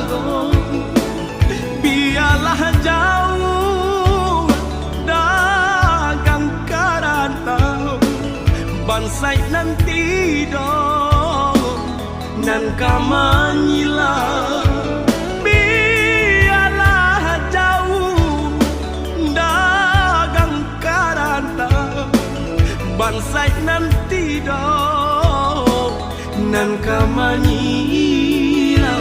mandaro. Biarlah jauh dagang karantau, bansai nanti dong nan kamanyila. Biarlah jauh dagang karantau, bansai nanti dong nan kamanyila.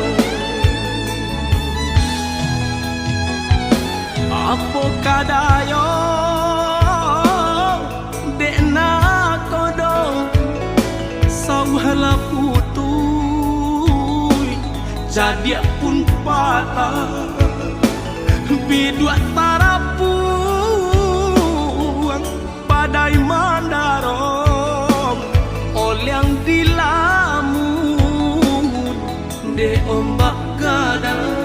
Apo kadayo dekna kodong sauhala putui jadi pun patah bidua tarapuang badai mandarong olyang dilamun de ombak gadang.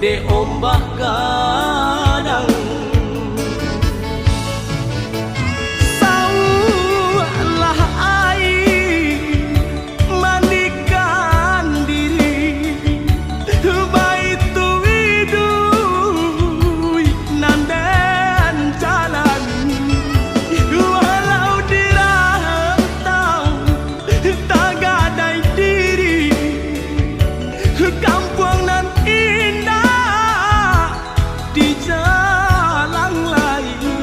De ombak gadang saulah air mandikan diri baitu widui nandan jalan walau dirantau tak gadai diri kampung nan indah di jalan lain.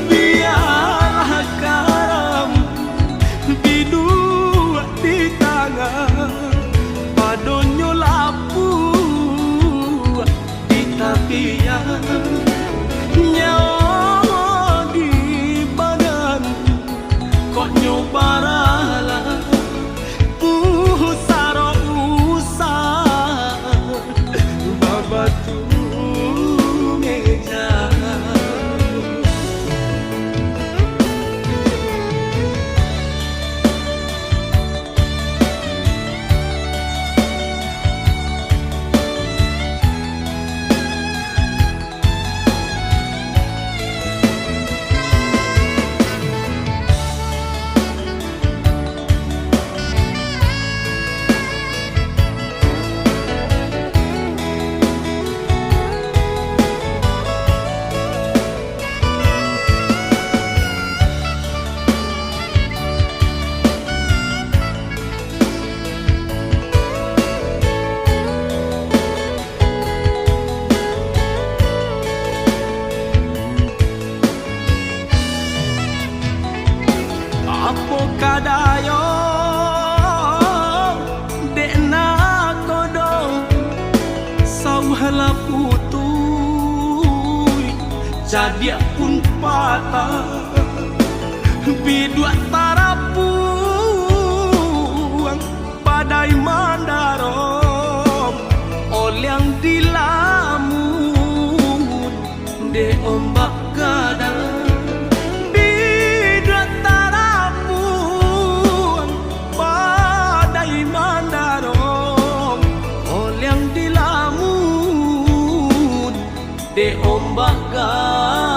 Biarlah karam bidua di tangan padonyo lapu di tapian nyawa di badan kok nyobaralah pusaro usah babatu apo kadayo dekna kodong sauhala putui jadi pun patah bidua tarapuang badai mandarong olyang dilamun de ombak gadang. De ombak gadang